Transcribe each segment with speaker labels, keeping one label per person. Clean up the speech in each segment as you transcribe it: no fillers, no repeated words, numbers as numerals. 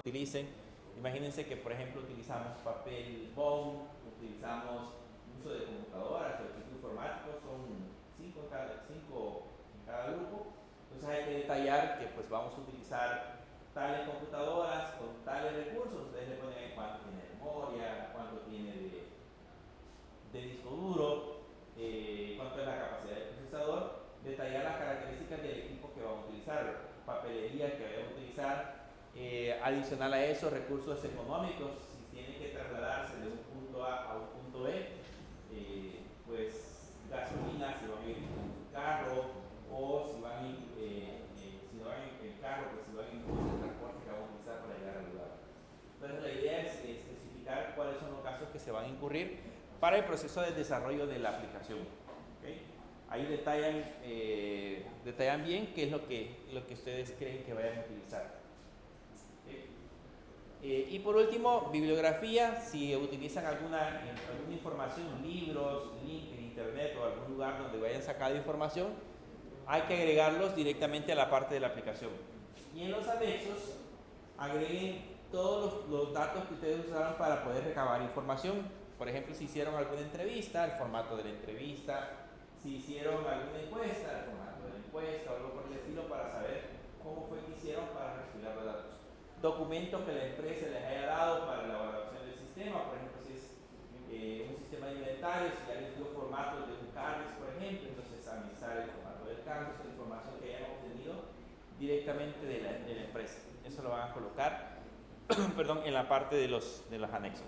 Speaker 1: utilicen. Imagínense que, por ejemplo, utilizamos papel bond, utilizamos uso de computadoras o equipos informáticos, son 5 en cada grupo. Entonces hay que detallar que pues vamos a utilizar tales computadoras con tales recursos. Ustedes le ponen ahí cuánto tiene de memoria, cuánto tiene de disco duro, cuánto es la capacidad del procesador, detallar las características del equipo que vamos a utilizar, papelería que vamos a utilizar, adicional a eso, recursos económicos, si tiene que trasladarse de un punto A a un punto B, pues gasolina, si van a ir en carro, o si van si no van en carro, pues si van en bus de transporte que vamos a utilizar para llegar al lugar. Entonces la idea es especificar cuáles son los gastos que se van a incurrir para el proceso de desarrollo de la aplicación. ¿Okay? Ahí detallan bien qué es lo que ustedes creen que vayan a utilizar. Y por último, bibliografía. Si utilizan alguna información, libros, link en internet o algún lugar donde vayan sacando información, hay que agregarlos directamente a la parte de la aplicación. Y en los anexos, agreguen todos los datos que ustedes usaron para poder recabar información. Por ejemplo, si hicieron alguna entrevista, el formato de la entrevista, si hicieron alguna encuesta, el formato de la encuesta o algo por el estilo, para saber cómo fue que hicieron para recopilar los datos. Documentos que la empresa les haya dado para la evaluación del sistema, por ejemplo, si es un sistema de inventario, si ya les dio formatos de un CARES, por ejemplo, entonces analizar el formato del CARES, la información que hayan obtenido directamente de la empresa. Eso lo van a colocar perdón, en la parte de los anexos.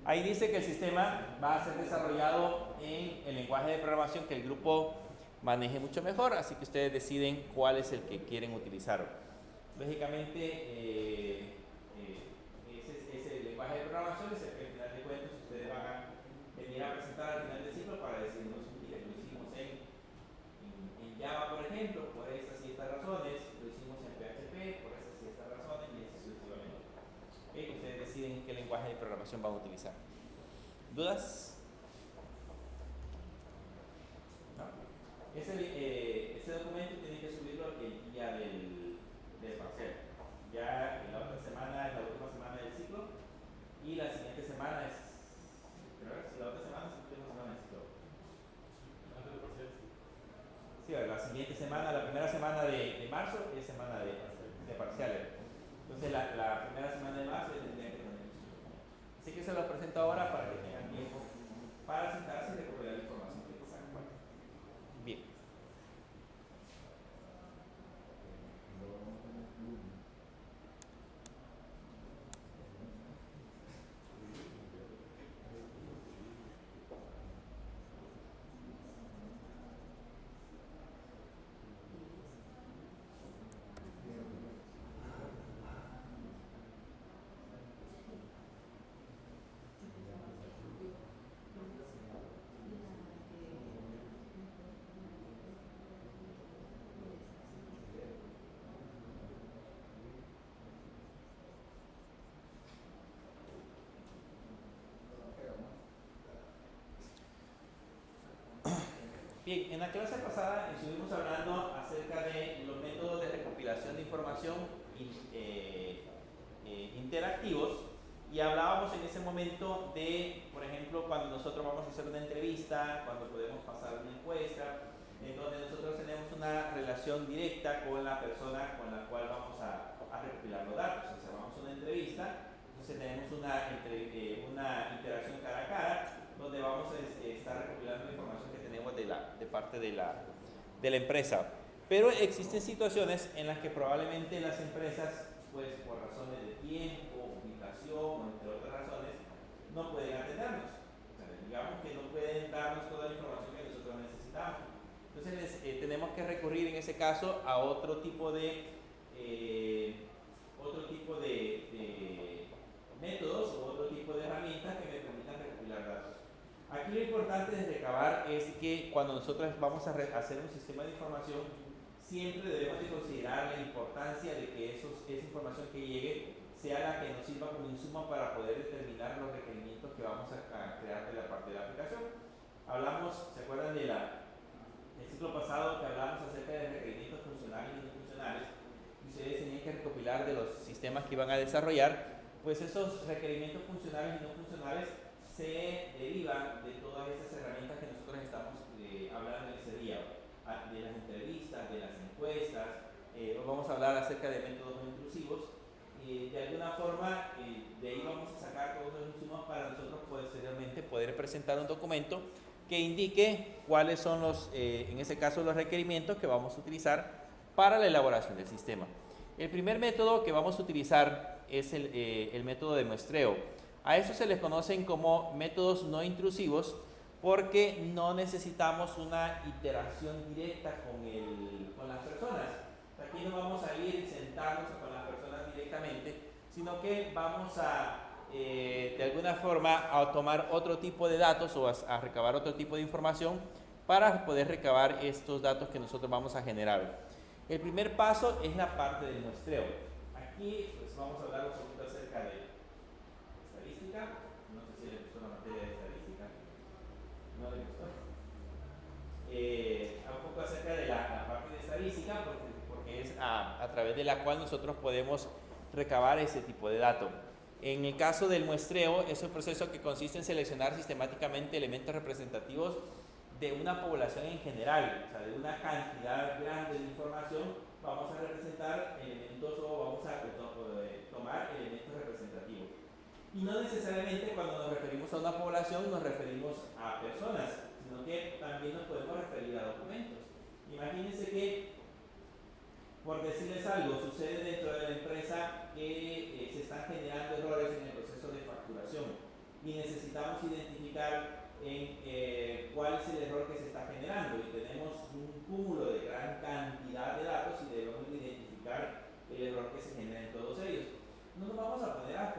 Speaker 1: Ahí dice que el sistema va a ser desarrollado en el lenguaje de programación que el grupo maneje mucho mejor, así que ustedes deciden cuál es el que quieren utilizar. Lógicamente, ese lenguaje de programación es el que al final de cuentas ustedes van a venir a presentar al final del ciclo para decirnos, mire, lo hicimos en Java, por ejemplo, por estas y estas razones, lo hicimos en PHP, por estas y estas razones, y así sucesivamente. Ustedes deciden qué lenguaje de programación van a utilizar. ¿Dudas? ¿No? Ese documento tienen que subirlo el día del parcial. Ya en la otra semana es la última semana del ciclo y la siguiente semana es, si la otra semana es la última semana del ciclo. Sí, la siguiente semana, la primera semana de marzo es semana de parciales. Entonces la primera semana de marzo ya tendrían que tener eso. Así que se lo presento ahora para que tengan tiempo para sentarse y recuperar la información que les haga falta. Bien. Bien, en la clase pasada estuvimos hablando acerca de los métodos de recopilación de información interactivos y hablábamos en ese momento de, por ejemplo, cuando nosotros vamos a hacer una entrevista, cuando podemos pasar una encuesta, en donde nosotros tenemos una relación directa con la persona con la cual vamos a recopilar los datos. O sea, vamos a una entrevista, entonces tenemos una interacción cara a cara, donde vamos a estar recopilando la información que tenemos de parte de la empresa. Pero existen situaciones en las que probablemente las empresas, pues por razones de tiempo, ubicación, entre otras razones, no pueden atendernos. O sea, digamos que no pueden darnos toda la información que nosotros necesitamos. Entonces tenemos que recurrir en ese caso a otro tipo de métodos o otro tipo de herramientas que me permitan recopilar datos. Aquí lo importante de recabar es que cuando nosotros vamos a hacer un sistema de información, siempre debemos de considerar la importancia de que esa información que llegue sea la que nos sirva como insumo para poder determinar los requerimientos que vamos a crear de la parte de la aplicación. Hablamos, ¿se acuerdan el ciclo pasado que hablamos acerca de requerimientos funcionales y no funcionales? Y ustedes tenían que recopilar de los sistemas que iban a desarrollar, pues esos requerimientos funcionales y no funcionales se derivan de todas esas herramientas que nosotros estamos hablando en ese día, de las entrevistas, de las encuestas. Hoy vamos a hablar acerca de métodos no intrusivos. De alguna forma, de ahí vamos a sacar todos los insumos para nosotros posteriormente poder presentar un documento que indique cuáles son los, en este caso, los requerimientos que vamos a utilizar para la elaboración del sistema. El primer método que vamos a utilizar es el método de muestreo. A eso se les conocen como métodos no intrusivos porque no necesitamos una iteración directa con las personas. Aquí no vamos a ir y sentarnos con las personas directamente, sino que vamos a, de alguna forma, a tomar otro tipo de datos o a recabar otro tipo de información para poder recabar estos datos que nosotros vamos a generar. El primer paso es la parte del muestreo. Aquí pues, vamos a hablar un poquito acerca de estadística. No sé si les gustó la materia de estadística. ¿No les gustó? Un poco acerca de la parte de estadística, porque es a través de la cual nosotros podemos recabar ese tipo de datos. En el caso del muestreo, es un proceso que consiste en seleccionar sistemáticamente elementos representativos de una población en general, o sea, de una cantidad grande de información, vamos a representar elementos o vamos a tomar elementos representativos. Y no necesariamente cuando nos referimos a una población nos referimos a personas, sino que también nos podemos referir a documentos. Imagínense que, por decirles algo, sucede dentro de la empresa que se están generando errores en el proceso de facturación y necesitamos identificar cuál es el error que se está generando y tenemos un cúmulo de gran cantidad de datos y debemos identificar el error que se genera en todos ellos. No nos vamos a poner a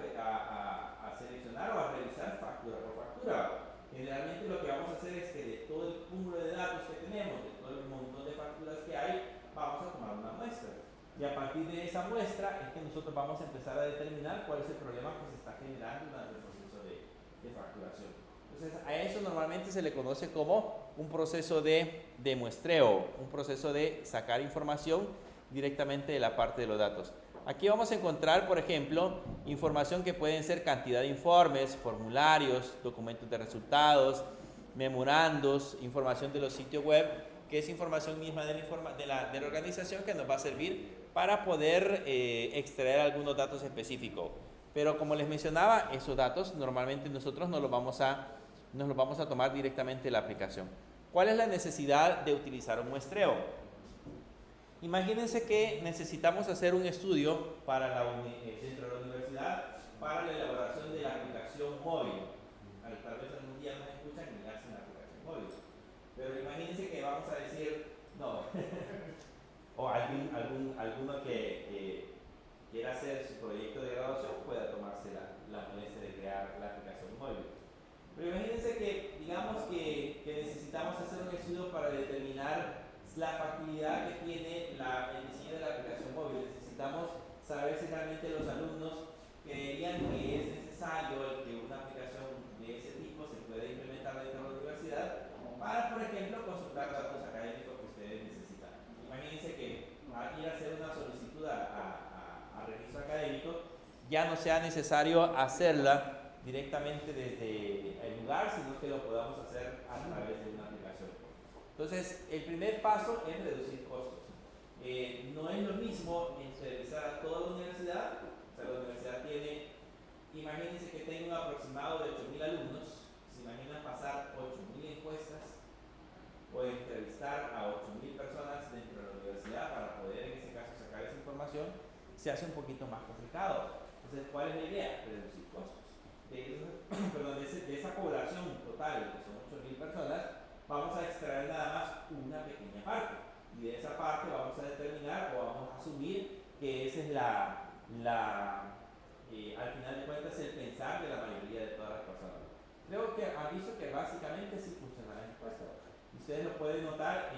Speaker 1: seleccionar o a revisar factura por factura. Generalmente lo que vamos a hacer es que de todo el cúmulo de datos que tenemos, de todo el montón de facturas que hay, vamos a tomar una muestra. Y a partir de esa muestra es que nosotros vamos a empezar a determinar cuál es el problema que se está generando durante el proceso de facturación. Entonces, a eso normalmente se le conoce como un proceso de muestreo, un proceso de sacar información directamente de la parte de los datos. Aquí vamos a encontrar, por ejemplo, información que pueden ser cantidad de informes, formularios, documentos de resultados, memorandos, información de los sitios web, que es información misma de la organización que nos va a servir para poder extraer algunos datos específicos. Pero como les mencionaba, esos datos normalmente nosotros nos los vamos a tomar directamente de la aplicación. ¿Cuál es la necesidad de utilizar un muestreo? Imagínense que necesitamos hacer un estudio dentro de la universidad para la elaboración de la aplicación móvil. Tal vez algún día nos escuchan y hacen la aplicación móvil. Pero imagínense que vamos a decir, no, o alguno que quiera hacer su proyecto de graduación pueda tomarse la molestia de crear la aplicación móvil. Pero imagínense que, digamos que necesitamos hacer un estudio para determinar la factibilidad que tiene el diseño de la aplicación móvil. Necesitamos saber si realmente los alumnos creerían que es necesario que una aplicación de ese tipo se pueda implementar dentro de la universidad para, por ejemplo, consultar datos académicos que ustedes necesitan. Imagínense que al ir a hacer una solicitud a registro académico ya no sea necesario hacerla directamente desde el lugar, sino que lo podamos hacer a través de una aplicación. Entonces, el primer paso es reducir costos. No es lo mismo entrevistar a toda la universidad. O sea, la universidad tiene, imagínense que tenga un aproximado de 8.000 alumnos. ¿Se imaginan pasar 8.000 encuestas o entrevistar a 8.000 personas dentro de la universidad para poder, en ese caso, sacar esa información? Se hace un poquito más complicado. Entonces, ¿cuál es la idea? Reducir costos. De esa población total, que son 8.000 personas, vamos a extraer nada más una pequeña parte. Y de esa parte vamos a determinar o vamos a asumir que esa es al final de cuentas, el pensar de la mayoría de todas las personas. Creo que aviso que básicamente sí funciona la encuesta. Ustedes lo pueden notar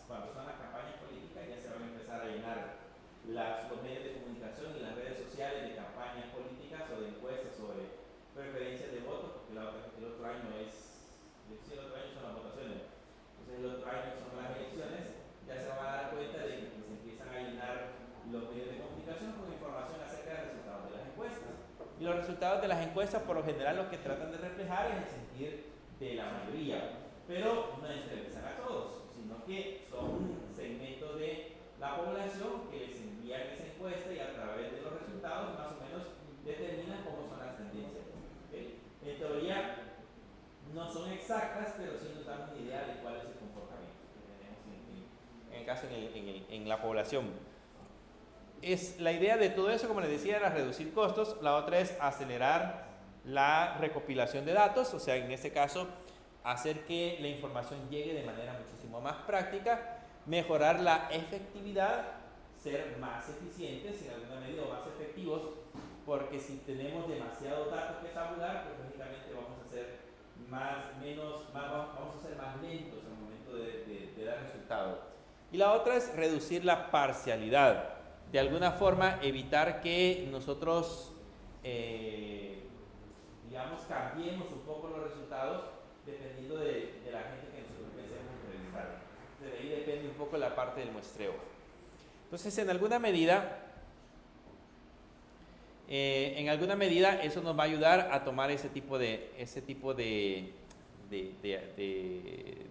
Speaker 1: cuando son las campañas políticas, ya se van a empezar a llenar los medios de comunicación y las redes sociales de campañas políticas o de encuestas sobre preferencias de voto, porque el otro año son las votaciones, entonces el otro año son las elecciones. Ya se van a dar cuenta de que se empiezan a llenar los medios Y los resultados de las encuestas, por lo general, lo que tratan de reflejar es el sentir de la mayoría. Pero no entrevistan a todos, sino que son un segmento de la población que les envían esa encuesta y a través de los resultados más o menos determinan cómo son las tendencias. ¿Okay? En teoría no son exactas, pero sí nos dan una idea de cuál es el comportamiento que tenemos en el caso en la población. La idea de todo eso, como les decía, era reducir costos. La otra es acelerar la recopilación de datos, o sea, en este caso, hacer que la información llegue de manera muchísimo más práctica, mejorar la efectividad, ser más eficientes, en alguna medida, o más efectivos, porque si tenemos demasiados datos que tabular, pues lógicamente vamos a ser vamos a ser más lentos al momento de dar resultados. Y la otra es reducir la parcialidad. De alguna forma evitar que nosotros, digamos, cambiemos un poco los resultados dependiendo de la gente que nosotros pensemos entrevistar. De ahí depende un poco la parte del muestreo. Entonces, en alguna medida eso nos va a ayudar a tomar ese tipo de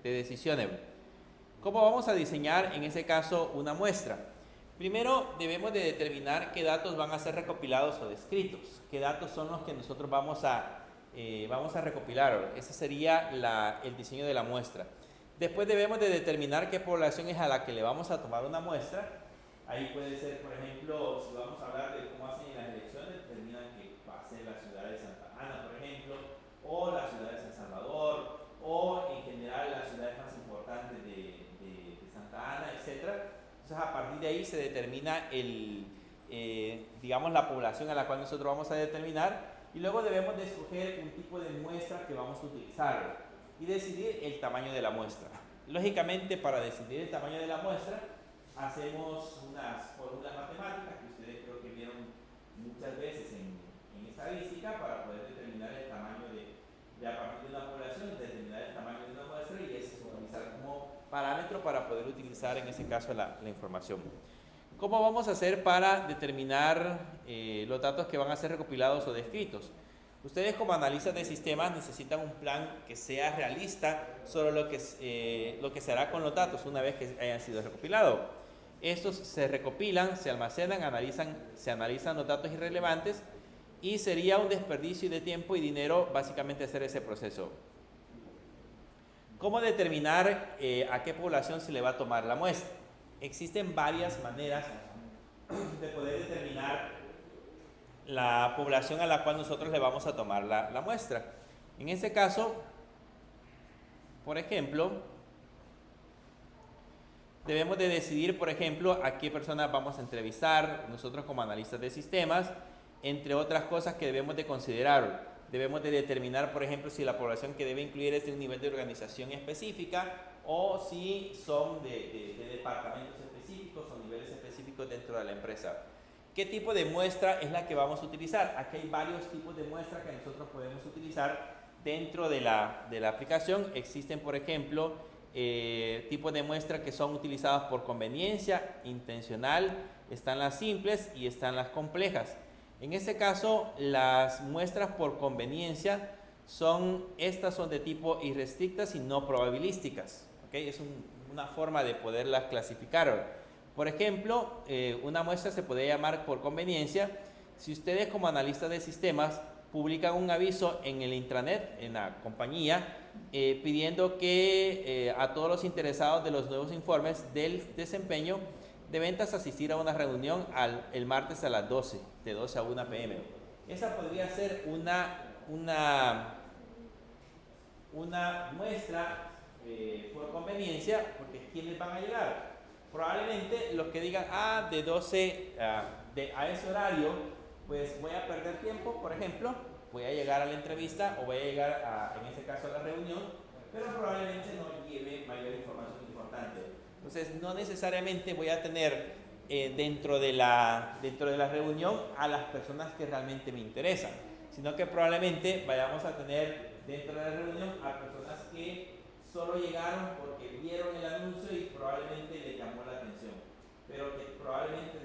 Speaker 1: decisiones. ¿Cómo vamos a diseñar en ese caso una muestra? Primero debemos de determinar qué datos van a ser recopilados o descritos, qué datos son los que nosotros vamos a recopilar. Ese sería el diseño de la muestra. Después debemos de determinar qué población es a la que le vamos a tomar una muestra. Ahí puede ser, por ejemplo, si vamos a hablar de cómo hacen en las elecciones, determinan que va a ser la ciudad de Santa Ana, por ejemplo, o la ciudad de San Salvador, o en general las ciudades más importantes de Santa Ana, etc. Entonces, a partir de ahí se determina digamos, la población a la cual nosotros vamos a determinar, y luego debemos de escoger un tipo de muestra que vamos a utilizar y decidir el tamaño de la muestra. Lógicamente, para decidir el tamaño de la muestra, hacemos unas fórmulas matemáticas que ustedes creo que vieron muchas veces en estadística para poder determinar el tamaño de a partir de una población, determinar el tamaño de una muestra, y es utilizar como parámetro para poder utilizar en ese caso la información. ¿Cómo vamos a hacer para determinar los datos que van a ser recopilados o descritos? Ustedes, como analistas de sistemas, necesitan un plan que sea realista sobre lo que se hará con los datos una vez que hayan sido recopilados. Estos se recopilan, se almacenan, se analizan los datos irrelevantes, y sería un desperdicio de tiempo y dinero básicamente hacer ese proceso. ¿Cómo determinar a qué población se le va a tomar la muestra? Existen varias maneras de poder determinar la población a la cual nosotros le vamos a tomar la muestra. En este caso, por ejemplo, debemos de decidir, por ejemplo, a qué personas vamos a entrevistar nosotros como analistas de sistemas, entre otras cosas que debemos de considerar. Debemos de determinar, por ejemplo, si la población que debe incluir es de un nivel de organización específica, o si son de departamentos específicos o niveles específicos dentro de la empresa. ¿Qué tipo de muestra es la que vamos a utilizar? Aquí hay varios tipos de muestra que nosotros podemos utilizar dentro de la aplicación. Existen, por ejemplo, tipos de muestra que son utilizados por conveniencia, intencional, están las simples y están las complejas. En este caso, las muestras por conveniencia son de tipo irrestrictas y no probabilísticas. ¿Okay? Es una forma de poderlas clasificar. Por ejemplo, una muestra se puede llamar por conveniencia si ustedes, como analistas de sistemas, publican un aviso en el intranet, en la compañía, pidiendo que a todos los interesados de los nuevos informes del desempeño de ventas asistir a una reunión el martes a las 12, de 12 a 1 p.m. Esa podría ser una muestra por conveniencia, porque ¿quiénes van a llegar? Probablemente los que digan, de 12 a ese horario, pues voy a perder tiempo, por ejemplo, voy a llegar a la entrevista o voy a llegar, en ese caso, a la reunión, pero probablemente no lleve mayor información importante. Entonces, no necesariamente voy a tener dentro de la reunión a las personas que realmente me interesan, sino que probablemente vayamos a tener dentro de la reunión a personas que solo llegaron porque vieron el anuncio y probablemente les llamó la atención, pero que probablemente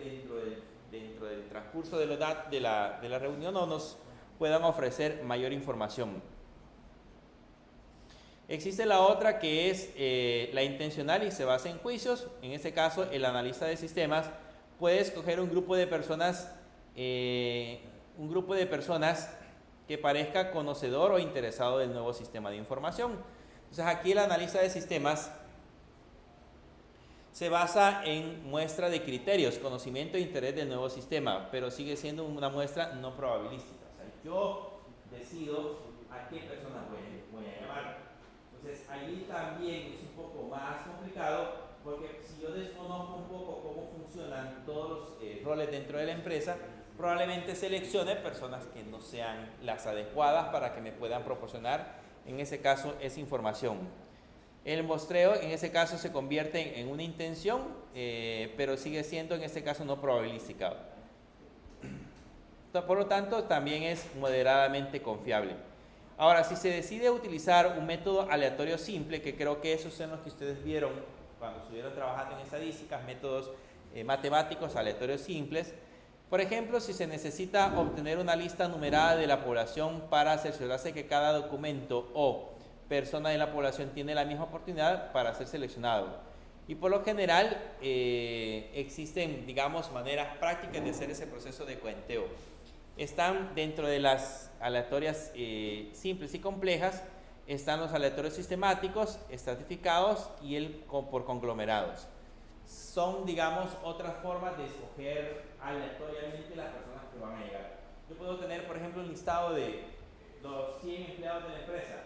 Speaker 1: dentro del transcurso de la reunión no puedan ofrecer mayor información. Existe la otra que es la intencional y se basa en juicios. En este caso, el analista de sistemas puede escoger un grupo de personas que parezca conocedor o interesado del nuevo sistema de información. Entonces aquí el analista de sistemas se basa en muestra de criterios, conocimiento e interés del nuevo sistema, pero sigue siendo una muestra no probabilística. O sea, yo decido a qué persona voy a llamar. Entonces allí también es un poco más complicado, porque si yo desconozco un poco cómo funcionan todos los roles dentro de la empresa, probablemente seleccione personas que no sean las adecuadas para que me puedan proporcionar, en ese caso, esa información. El muestreo en ese caso se convierte en una intención, pero sigue siendo en este caso no probabilística. Por lo tanto, también es moderadamente confiable. Ahora, si se decide utilizar un método aleatorio simple, que creo que esos son los que ustedes vieron cuando estuvieron trabajando en estadísticas, métodos matemáticos aleatorios simples. Por ejemplo, si se necesita obtener una lista numerada de la población para cerciorarse que cada documento o persona de la población tiene la misma oportunidad para ser seleccionado. Y por lo general existen, digamos, maneras prácticas de hacer ese proceso de cuenteo. Están dentro de las aleatorias simples y complejas, están los aleatorios sistemáticos, estratificados y el por conglomerados. Son, digamos, otras formas de escoger aleatoriamente las personas que van a llegar. Yo puedo tener, por ejemplo, un listado de los 100 empleados de la empresa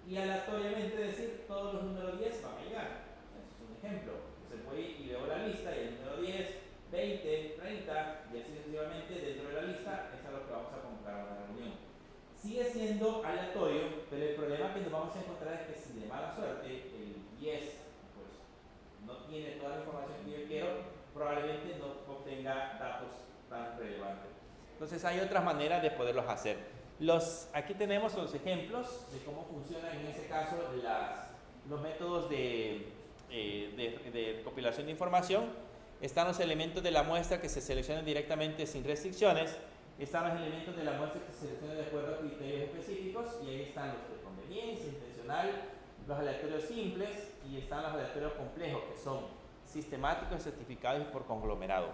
Speaker 1: y aleatoriamente decir todos los números 10 van a llegar. Eso es un ejemplo. Entonces voy y veo la lista y el número 10, 20, 30 y así sucesivamente dentro de la lista es a lo que vamos a convocar a una reunión. Sigue siendo aleatorio, pero el problema que nos vamos a encontrar es que si de mala suerte el 10 no tiene toda la información que yo quiero, probablemente no obtenga datos tan relevantes. Entonces hay otras maneras de poderlos hacer. Aquí tenemos los ejemplos de cómo funcionan en ese caso los métodos de recopilación de información. Están los elementos de la muestra que se seleccionan directamente sin restricciones. Están los elementos de la muestra que se seleccionan de acuerdo a criterios específicos, y ahí están los de conveniencia, intencional, los aleatorios simples, y están los aleatorios complejos, que son sistemáticos, certificados y por conglomerado.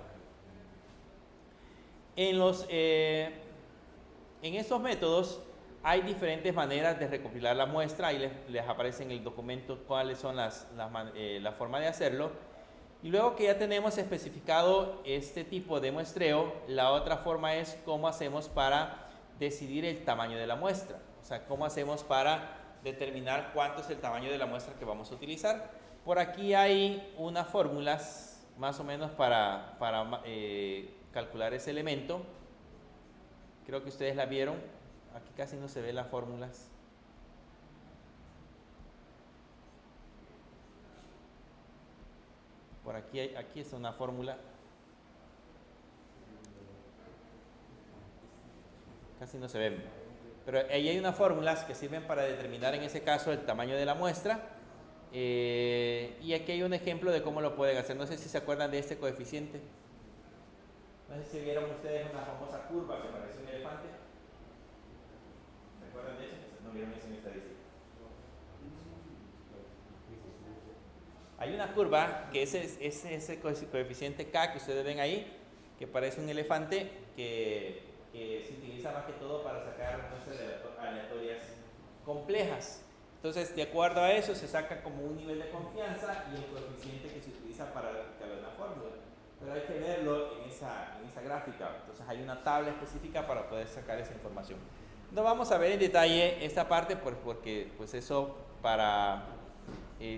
Speaker 1: En estos métodos hay diferentes maneras de recopilar la muestra. Ahí les aparece en el documento cuáles son la forma de hacerlo. Y luego que ya tenemos especificado este tipo de muestreo, la otra forma es cómo hacemos para decidir el tamaño de la muestra. O sea, cómo hacemos para determinar cuánto es el tamaño de la muestra que vamos a utilizar. Por aquí hay unas fórmulas más o menos para calcular ese elemento. Creo que ustedes la vieron. Aquí casi no se ven las fórmulas. Por aquí está una fórmula. Casi no se ven. Pero ahí hay unas fórmulas que sirven para determinar en ese caso el tamaño de la muestra. Y aquí hay un ejemplo de cómo lo pueden hacer. No sé si se acuerdan de este coeficiente. No sé si vieron ustedes una famosa curva que parece un elefante. ¿Se acuerdan de eso? No vieron eso en estadística. Hay una curva que es ese coeficiente K que ustedes ven ahí, que parece un elefante, que se utiliza más que todo para sacar muestras aleatorias complejas. Entonces, de acuerdo a eso, se saca como un nivel de confianza y el coeficiente que se utiliza para calcular la fórmula. Pero hay que verlo en esa gráfica. Entonces, hay una tabla específica para poder sacar esa información. No vamos a ver en detalle esta parte porque pues eso para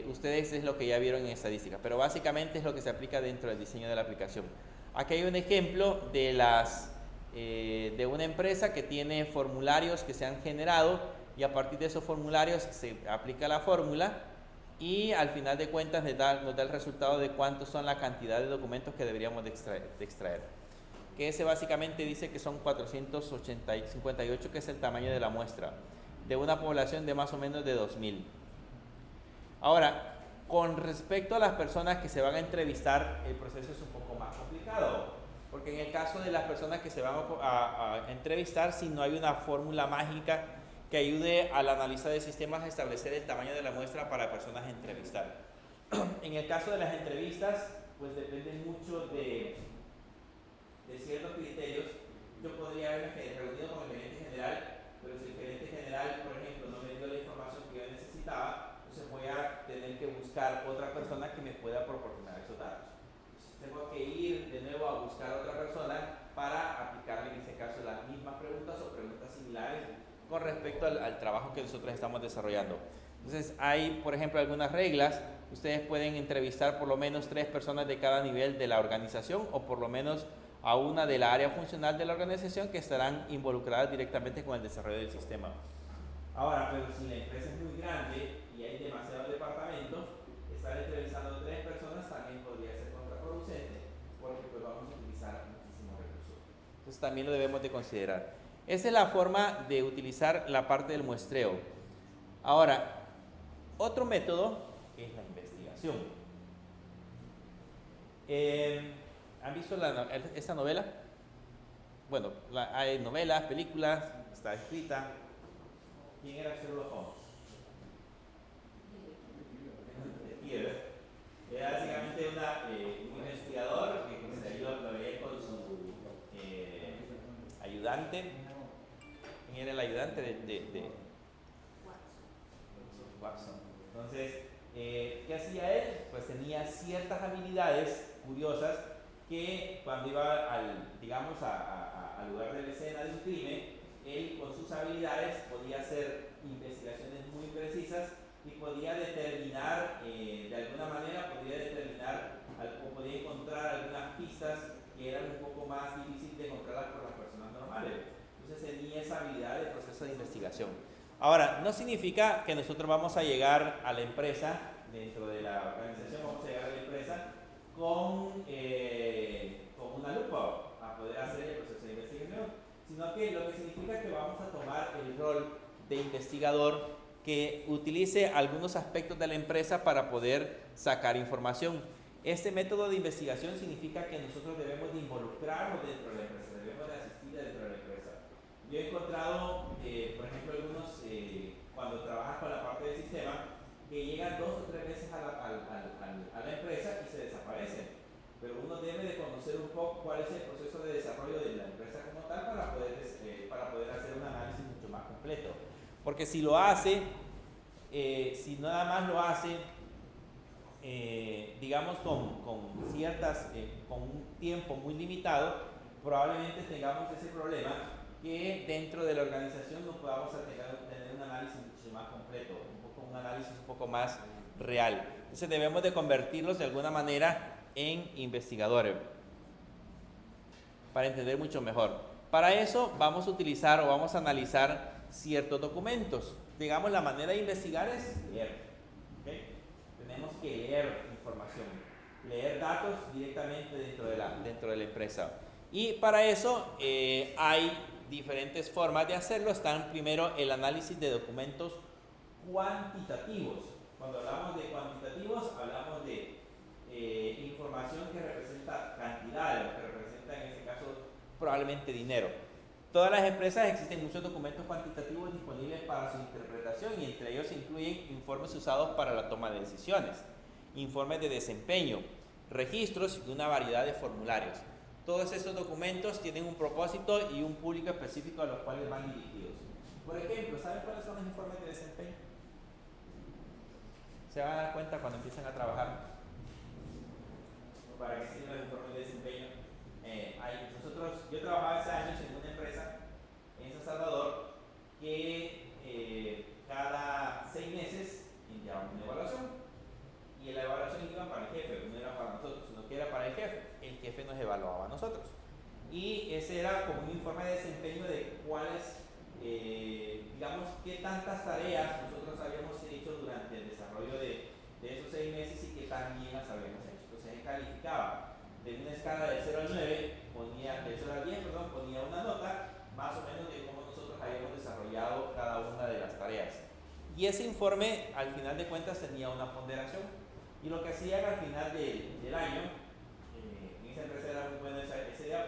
Speaker 1: ustedes es lo que ya vieron en estadística, pero básicamente es lo que se aplica dentro del diseño de la aplicación. Aquí hay un ejemplo de una empresa que tiene formularios que se han generado, y a partir de esos formularios se aplica la fórmula y al final de cuentas nos da el resultado de cuántos son la cantidad de documentos que deberíamos de extraer. Que ese básicamente dice que son 458, que es el tamaño de la muestra, de una población de más o menos de 2000. Ahora, con respecto a las personas que se van a entrevistar, el proceso es un poco más complicado, Porque en el caso de las personas que se van a entrevistar, si no hay una fórmula mágica que ayude al analista de sistemas a establecer el tamaño de la muestra para personas a entrevistar. En el caso de las entrevistas, pues depende mucho de ciertos criterios. Yo podría haberme reunido con el gerente general, pero si el gerente general, por ejemplo, no me dio la información que yo necesitaba, entonces voy a tener que buscar otra persona que me pueda proporcionar esos datos. Entonces tengo que ir de nuevo a buscar a otra persona para aplicarle en este caso las mismas preguntas o preguntas similares con respecto al trabajo que nosotros estamos desarrollando. Entonces hay, por ejemplo, algunas reglas. Ustedes pueden entrevistar por lo menos 3 personas de cada nivel de la organización o por lo menos a una de la área funcional de la organización que estarán involucradas directamente con el desarrollo del sistema. Ahora, pero si la empresa es muy grande y hay demasiados departamentos, estar entrevistando 3 personas también podría ser contraproducente porque pues vamos a utilizar muchísimos recursos. Entonces también lo debemos de considerar. Esa es la forma de utilizar la parte del muestreo. Ahora, otro método es la investigación. ¿Han visto esta novela? Bueno, hay novelas, películas, está escrita. ¿Quién era Sherlock Holmes? Era básicamente un investigador que lo veía con su ayudante. ¿Quién era el ayudante de Watson? Entonces, ¿qué hacía él? Pues tenía ciertas habilidades curiosas que cuando iba al lugar de la escena de un crimen, él con sus habilidades podía hacer investigaciones muy precisas y podía determinar, de alguna manera, podía encontrar algunas pistas que eran un poco más difíciles de encontrarlas por las personas normales. Entonces tenía esa habilidad de proceso de investigación. Ahora, no significa que nosotros vamos a llegar a la empresa, dentro de la organización, vamos a llegar a la empresa con una lupa a poder hacer el proceso de investigación, sino que lo que significa que vamos a tomar el rol de investigador que utilice algunos aspectos de la empresa para poder sacar información. Este método de investigación significa que nosotros debemos de involucrarnos dentro de la empresa, debemos de asistir dentro de la empresa. Yo he encontrado, por ejemplo, algunos, cuando trabajan con la parte del sistema, que llegan 2 o 3 veces a la empresa y se desaparecen. Pero uno debe de conocer un poco cuál es el proceso de desarrollo de la empresa como tal para poder hacer un análisis mucho más completo. Porque si lo hace, si nada más lo hace, digamos con un tiempo muy limitado, probablemente tengamos ese problema que dentro de la organización no podamos tener un análisis mucho más completo, un análisis un poco más real. Entonces debemos de convertirlos de alguna manera en investigadores para entender mucho mejor. Para eso vamos a utilizar o vamos a analizar ciertos documentos. Digamos, la manera de investigar es leer. ¿Okay? Tenemos que leer información, leer datos directamente dentro de la empresa. Y para eso hay diferentes formas de hacerlo. Están primero el análisis de documentos cuantitativos. Cuando hablamos de cuantitativos, hablamos de información que representa cantidades, que representa en este caso probablemente dinero. Todas las empresas existen muchos documentos cuantitativos disponibles para su interpretación y entre ellos se incluyen informes usados para la toma de decisiones, informes de desempeño, registros y una variedad de formularios. Todos estos documentos tienen un propósito y un público específico a los cuales van dirigidos. Por ejemplo, ¿saben cuáles son los informes de desempeño? Se van a dar cuenta cuando empiezan a trabajar. Para que sirvan los informes de desempeño. Yo trabajaba hace años en una empresa en San Salvador que cada 6 meses enviaban una evaluación y la evaluación iba para el jefe, no era para nosotros, sino que era para el jefe nos evaluaba a nosotros y ese era como un informe de desempeño de cuáles, digamos, qué tantas tareas nosotros habíamos hecho durante el desarrollo de esos 6 meses y qué tan bien las habíamos hecho. Entonces él calificaba de una escala de 0 al 9, de 0 al 10, ponía una nota más o menos de cómo nosotros habíamos desarrollado cada una de las tareas. Y ese informe, al final de cuentas, tenía una ponderación. Y lo que hacían al final del año, en esa empresa era muy buena esa idea,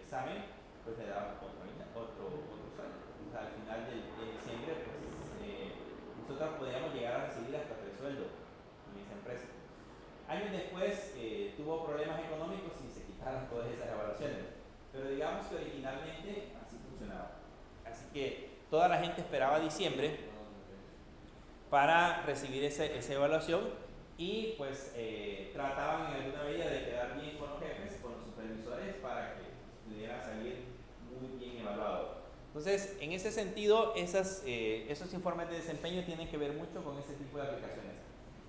Speaker 1: examen, pues le daban otro sueldo. O sea, al final de diciembre, pues nosotros podíamos llegar a recibir hasta 3 sueldos en esa empresa. Años después tuvo problemas económicos y se quitaron todas esas evaluaciones. Pero digamos que originalmente así funcionaba. Así que toda la gente esperaba diciembre para recibir esa evaluación y pues trataban en alguna medida de quedar bien con los jefes, con los supervisores, para que pudiera salir muy bien evaluado. Entonces, en ese sentido, esos informes de desempeño tienen que ver mucho con ese tipo de aplicaciones.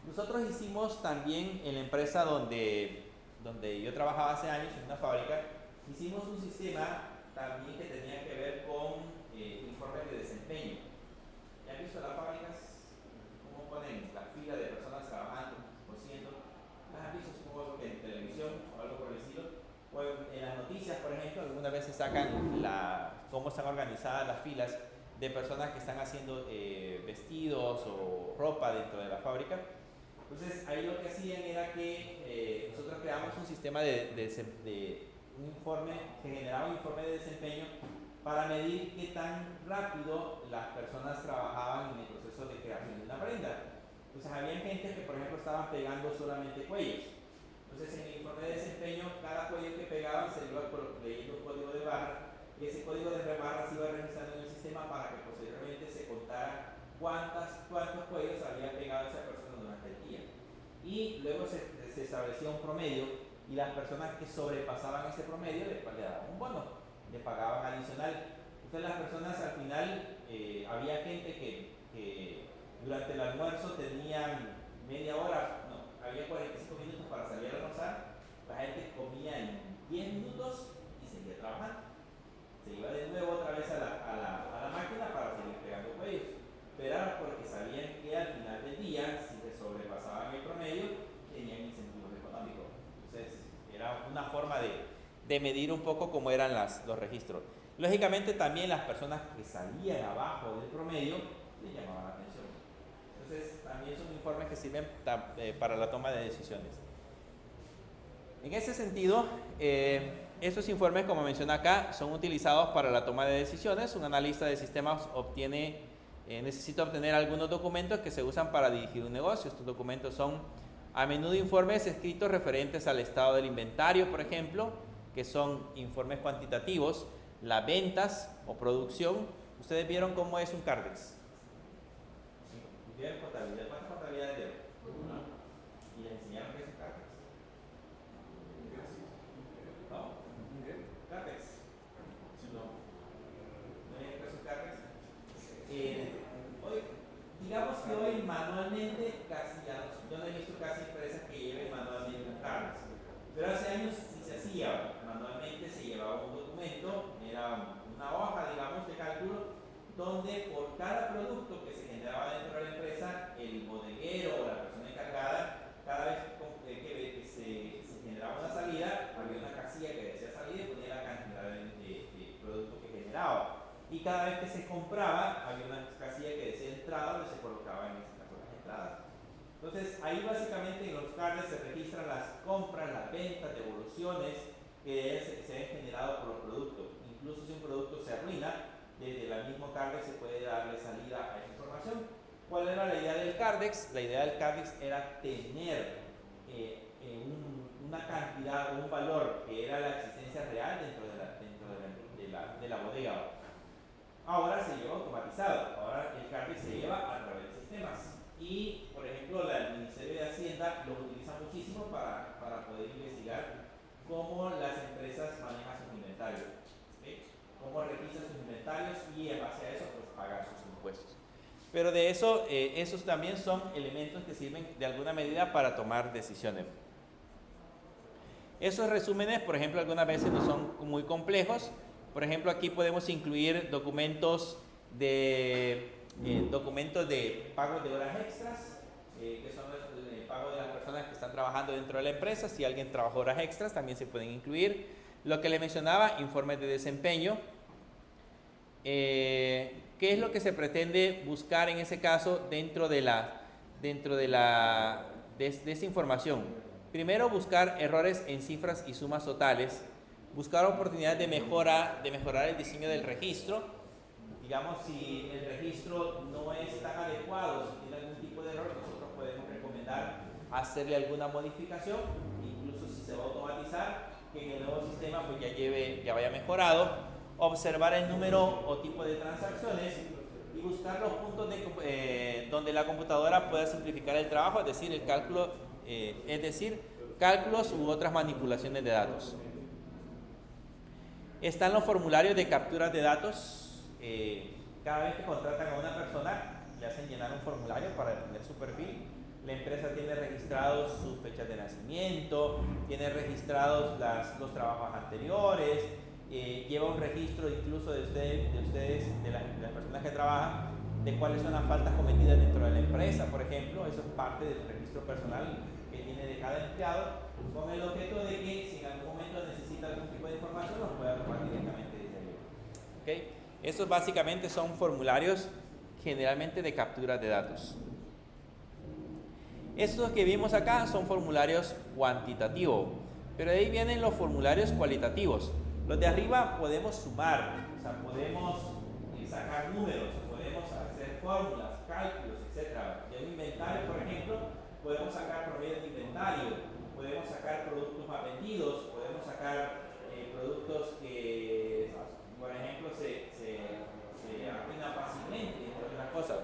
Speaker 1: Nosotros hicimos también en la empresa donde yo trabajaba hace años, en una fábrica, hicimos un sistema también que tenía que ver con informes de desempeño. ¿Ya han visto las fábricas? ¿Cómo ponen la fila de personas trabajando por ciento? ¿Las han visto supongo que en televisión o algo por el estilo? O en las noticias, por ejemplo, algunas veces sacan cómo están organizadas las filas de personas que están haciendo vestidos o ropa dentro de la fábrica. Entonces ahí lo que hacían era que nosotros creamos un sistema de un informe, que generaba un informe de desempeño para medir qué tan rápido las personas trabajaban en el proceso de creación de una prenda. Entonces había gente que por ejemplo estaban pegando solamente cuellos. Entonces en el informe de desempeño cada cuello que pegaban se iba leyendo un código de barra y ese código de barra se iba registrando en el sistema para que posteriormente se contara cuántos cuellos había pegado esa persona durante el día. Y luego se establecía un promedio y las personas que sobrepasaban ese promedio después le daban un bono, le pagaban adicional. Entonces las personas al final, había gente que durante el almuerzo tenían media hora, no, había 45 minutos para salir a almorzar, la gente comía en 10 minutos y seguía trabajando. Se iba de nuevo otra vez a la máquina para seguir pegando cuellos. Pero era porque sabían que al final del día, si se sobrepasaban el promedio, tenían incentivos económicos. Entonces, era una forma de medir un poco cómo eran los registros. Lógicamente, también las personas que salían abajo del promedio les llamaban la atención. Entonces, también son informes que sirven para la toma de decisiones. En ese sentido, estos informes, como menciona acá, son utilizados para la toma de decisiones. Un analista de sistemas necesita obtener algunos documentos que se usan para dirigir un negocio. Estos documentos son a menudo informes escritos referentes al estado del inventario, por ejemplo, que son informes cuantitativos, las ventas o producción. Ustedes vieron cómo es un CARDEX. ¿Vieron contabilidad? ¿Cuántas contabilidades dieron? ¿Y les enseñaron qué es un CARDEX? ¿No? ¿CARDEX? No. ¿No vieron qué es un CARDEX? Digamos que hoy manualmente yo no he visto casi empresas que lleven manualmente un CARDEX, pero hace años sí se hacía manualmente, se llevaba un documento, era una hoja, digamos, de cálculo, donde por cada producto que se generaba dentro de la empresa, el bodeguero o la persona encargada, cada vez que se generaba una salida, había una casilla que decía salida y ponía la cantidad de productos que generaba. Y cada vez que se compraba, había una casilla que decía entrada, donde se colocaban en este caso las entradas. Entonces, ahí básicamente en los CARDEX se registran las compras, las ventas, devoluciones que se han generado por los productos. Incluso si un producto se arruina, desde el mismo CARDEX se puede darle salida a esa información. ¿Cuál era la idea del CARDEX? La idea del CARDEX era tener una cantidad o un valor que era la existencia real dentro de la bodega. Ahora se lleva automatizado, ahora el CARDEX se lleva a través de sistemas. Y, por ejemplo, el Ministerio de Hacienda lo utiliza muchísimo para poder investigar cómo las empresas manejan sus inventarios, ¿sí? Cómo registran sus inventarios y en base a eso, pues pagar sus impuestos. Pero de eso, esos también son elementos que sirven de alguna medida para tomar decisiones. Esos resúmenes, por ejemplo, algunas veces no son muy complejos. Por ejemplo, aquí podemos incluir documentos de pagos de horas extras, que son el pago de las personas que están trabajando dentro de la empresa. Si alguien trabajó horas extras, también se pueden incluir. Lo que le mencionaba, informes de desempeño. ¿Qué es lo que se pretende buscar en ese caso dentro de esta información? Primero, buscar errores en cifras y sumas totales, Buscar oportunidades de mejorar el diseño del registro. Digamos, si el registro no es tan adecuado, si tiene algún tipo de error, nosotros podemos recomendar hacerle alguna modificación, incluso si se va a automatizar, que en el nuevo sistema pues ya vaya mejorado. Observar el número o tipo de transacciones y buscar los puntos donde la computadora pueda simplificar el trabajo, es decir, el cálculo, cálculos u otras manipulaciones de datos. Están los formularios de capturas de datos. Cada vez que contratan a una persona, le hacen llenar un formulario para definir su perfil. La empresa tiene registrados sus fechas de nacimiento, tiene registrados los trabajos anteriores, lleva un registro incluso de las personas que trabajan, de cuáles son las faltas cometidas dentro de la empresa, por ejemplo. Eso es parte del registro personal que tiene de cada empleado, con el objeto de que si en algún momento necesita algún tipo de información, los pueda tomar directamente desde ahí. ¿Okay? Estos básicamente son formularios generalmente de capturas de datos. Estos que vimos acá son formularios cuantitativos, pero de ahí vienen los formularios cualitativos. Los de arriba podemos sumar, o sea, podemos sacar números, podemos hacer fórmulas, cálculos, etc. De un inventario, por ejemplo, podemos sacar promedio de inventario, podemos sacar productos más vendidos, podemos sacar productos que, por ejemplo, se arruinan fácilmente, entre otras cosas.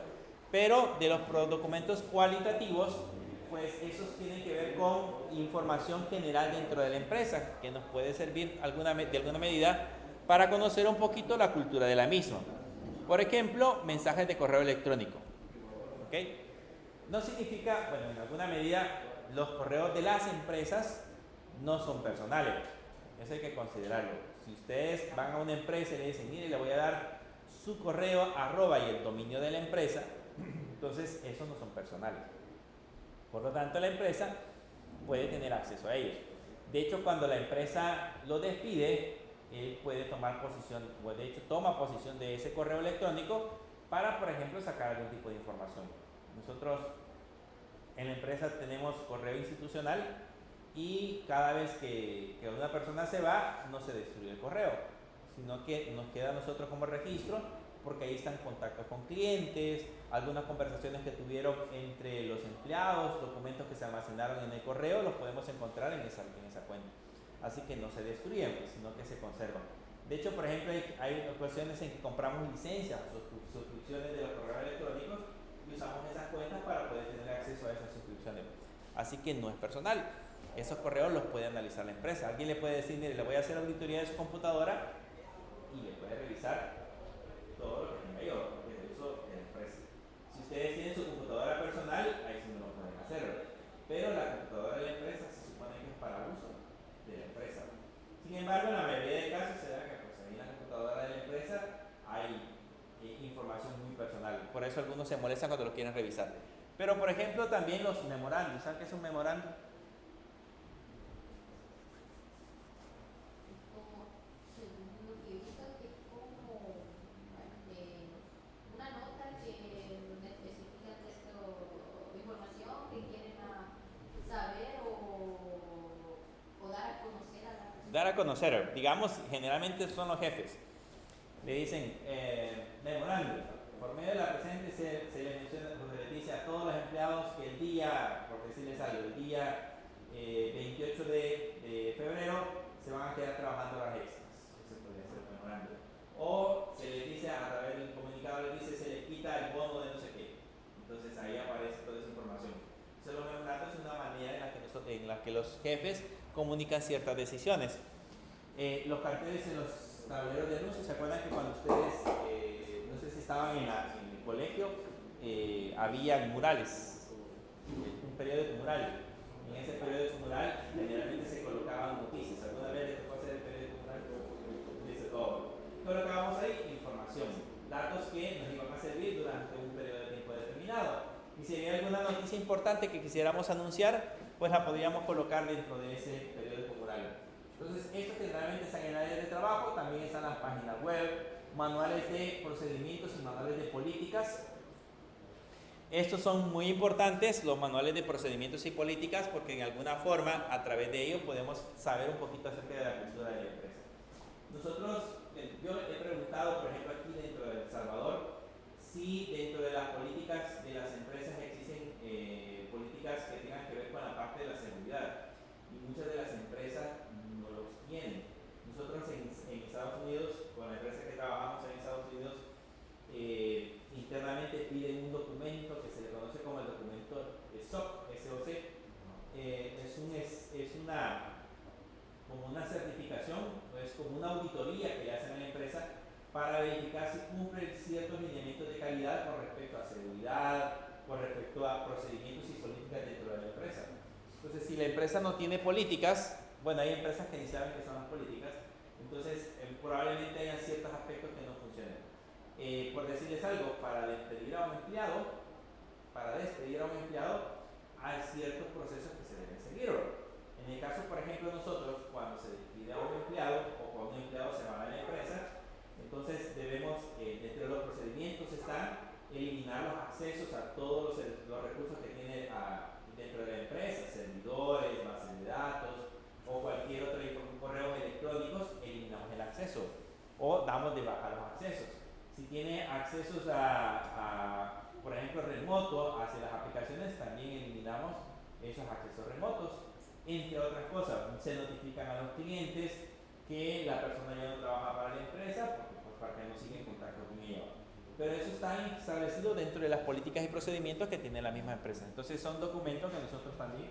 Speaker 1: Pero de los documentos cualitativos, pues esos tienen que ver con información general dentro de la empresa, que nos puede servir de alguna medida para conocer un poquito la cultura de la misma. Por ejemplo, mensajes de correo electrónico. ¿Okay? No significa, bueno, en alguna medida, los correos de las empresas no son personales. Eso hay que considerarlo. Si ustedes van a una empresa y le dicen, mire, le voy a dar su correo @ y el dominio de la empresa, entonces esos no son personales. Por lo tanto, la empresa puede tener acceso a ellos. De hecho, cuando la empresa lo despide, él puede tomar posesión, o de hecho toma posesión de ese correo electrónico para, por ejemplo, sacar algún tipo de información. Nosotros en la empresa tenemos correo institucional y cada vez que una persona se va, no se destruye el correo, sino que nos queda a nosotros como registro, porque ahí están contactos con clientes, algunas conversaciones que tuvieron entre los empleados, documentos que se almacenaron en el correo, los podemos encontrar en esa cuenta. Así que no se destruyen, sino que se conservan. De hecho, por ejemplo, hay ocasiones en que compramos licencias o suscripciones de los correos electrónicos y usamos esas cuentas para poder tener acceso a esas suscripciones. Así que no es personal. Esos correos los puede analizar la empresa. Alguien le puede decir, mire, le voy a hacer auditoría de su computadora y le puede revisar todo lo que tenga yo, el uso de la empresa. Si ustedes tienen su computadora personal, ahí sí no lo pueden hacer, pero la computadora de la empresa se supone que es para uso de la empresa. Sin embargo, en la mayoría de casos se da que pues, ahí en la computadora de la empresa hay información muy personal. Por eso algunos se molestan cuando lo quieren revisar. Pero, por ejemplo, también los memorandos. ¿Saben qué es un memorando? Dar a conocer, digamos, generalmente son los jefes. Le dicen, memorando, por medio de la presente se le menciona, se le dice a todos los empleados que el día, por decirles algo, el día 28 de febrero se van a quedar trabajando horas extras. Eso podría ser memorando. O se les dice, a través del comunicado les dice, se les quita el bono de no sé qué. Entonces ahí aparece toda esa información. Entonces los memorandos es una manera en la que los jefes comunican ciertas decisiones. Los carteles en los tableros de anuncios, ¿se acuerdan que cuando ustedes, no sé si estaban en el colegio, había murales, un periódico mural? En ese periódico mural generalmente se colocaban noticias. ¿Alguna vez les tocó hacer el periódico mural? Dice todo. Colocábamos ahí información, datos que nos iban a servir durante un periodo de tiempo determinado. Y si había alguna noticia importante que quisiéramos anunciar, pues la podríamos colocar dentro de ese periódico mural. Entonces, esto generalmente está en el área de trabajo, también están las páginas web, manuales de procedimientos y manuales de políticas. Estos son muy importantes, los manuales de procedimientos y políticas, porque en alguna forma, a través de ellos, podemos saber un poquito acerca de la cultura de la empresa. Nosotros, yo he preguntado, por ejemplo, aquí dentro de El Salvador, si dentro de las políticas de las empresas existen políticas que tengan que ver con la parte de la seguridad. Y muchas de las empresas no los tienen. Nosotros en Estados Unidos, con la empresa que trabajamos en Estados Unidos, internamente piden un documento que se le conoce como el documento SOC, SOC. Es como una certificación, es como una auditoría que le hacen a la empresa para verificar si cumple ciertos lineamientos de calidad con respecto a seguridad, con respecto a procedimientos y políticas dentro de la empresa. Entonces, si la empresa no tiene políticas, bueno, hay empresas que ni saben qué son las políticas, entonces probablemente haya ciertos aspectos que no funcionen. Por decirles algo, para despedir a un empleado, hay ciertos procesos que se deben seguir. En el caso, por ejemplo, nosotros, cuando se despide a un empleado o cuando un empleado se va de la empresa, entonces debemos, dentro de los procedimientos están eliminar los accesos a todos los recursos que tiene dentro de la empresa, servidores, bases de datos o cualquier otro correo electrónico, eliminamos el acceso o damos de baja los accesos. Si tiene accesos por ejemplo, remoto hacia las aplicaciones, también eliminamos esos accesos remotos. Entre otras cosas, se notifican a los clientes que la persona ya no trabaja para la empresa para que no siga en contacto con ella. Pero eso está establecido dentro de las políticas y procedimientos que tiene la misma empresa. Entonces son documentos que nosotros también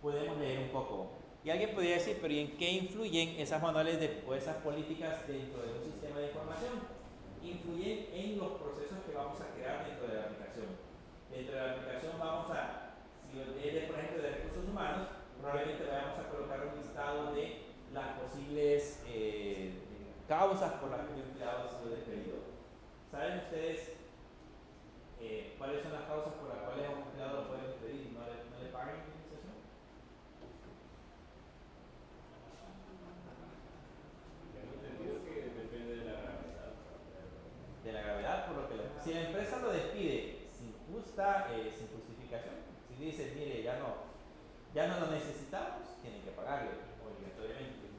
Speaker 1: podemos leer un poco. Y alguien podría decir, pero ¿y en qué influyen esas manuales o esas políticas dentro de un sistema de información? Influyen en los procesos que vamos a crear dentro de la aplicación. Dentro de la aplicación si es por ejemplo de recursos humanos, probablemente vayamos a colocar un listado de las posibles causas por las que un empleado ha sido despedido. ¿Saben ustedes cuáles son las causas por las cuales a un empleado lo pueden despedir y no le pagan indemnización? De la gravedad, por lo que si la empresa lo despide sin justificación, si dice, mire, ya no lo necesitamos, tienen que pagarle obligatoriamente.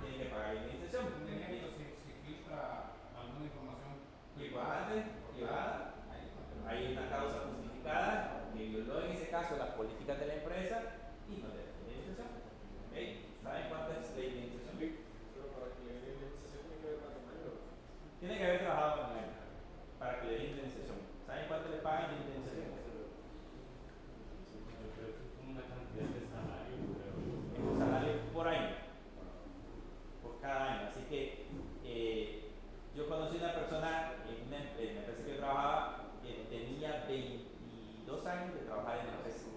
Speaker 1: Tienen que pagar la indemnización.
Speaker 2: Un ejemplo, si filtra alguna información
Speaker 1: privada, hay una causa justificada que violó en ese caso las políticas de la empresa y no le da indemnización. ¿Okay? ¿Saben cuánto es la indemnización?
Speaker 3: Pero para que le den indemnización tiene que haber trabajado.
Speaker 1: Tiene que haber trabajado con él para que le den indemnización. ¿Saben cuánto le pagan de indemnización?
Speaker 4: Una cantidad de salario,
Speaker 1: Es un salario por año, por cada año. Así que yo conocí una persona en una empresa que yo trabajaba que tenía 22 años de trabajar en la empresa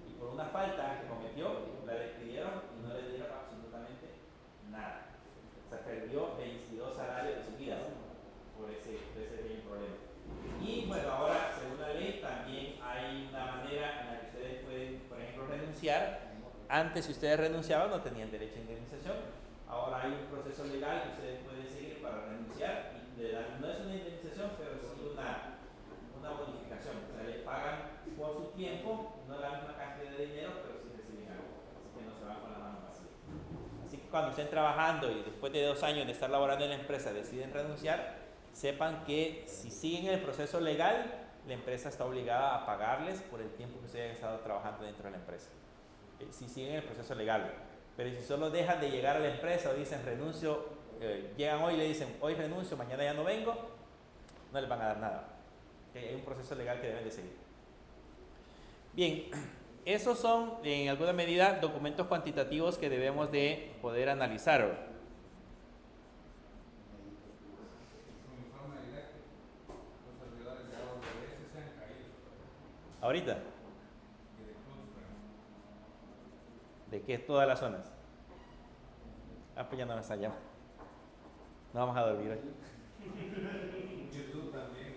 Speaker 1: y por una falta que cometió la despidieron y no le dieron absolutamente nada. O sea, perdió 22 salarios de su vida por ese pequeño problema. Y bueno, ahora según la ley también hay una manera en la que ustedes pueden, por ejemplo, renunciar. Antes, si ustedes renunciaban, no tenían derecho a indemnización. Ahora hay un proceso legal que ustedes pueden seguir para renunciar y no es una indemnización, pero sí una bonificación. O sea, le pagan por su tiempo, no la misma cantidad de dinero, pero sí reciben algo. Así que no se van con la mano vacía. Así que cuando estén trabajando y después de 2 años de estar laborando en la empresa deciden renunciar, sepan que si siguen el proceso legal, la empresa está obligada a pagarles por el tiempo que ustedes hayan estado trabajando dentro de la empresa. Si siguen el proceso legal. Pero si solo dejan de llegar a la empresa o dicen renuncio, llegan hoy y le dicen hoy renuncio, mañana ya no vengo, no les van a dar nada. Hay un proceso legal que deben de seguir. Bien, esos son en alguna medida documentos cuantitativos que debemos de poder analizar.
Speaker 2: un informe directo. Los servidores de AWS se han caído.
Speaker 1: Ahorita,
Speaker 2: Y de Cruz,
Speaker 1: ¿de qué todas las zonas? Pues ya no nos allá. No vamos a dormir hoy.
Speaker 2: YouTube también.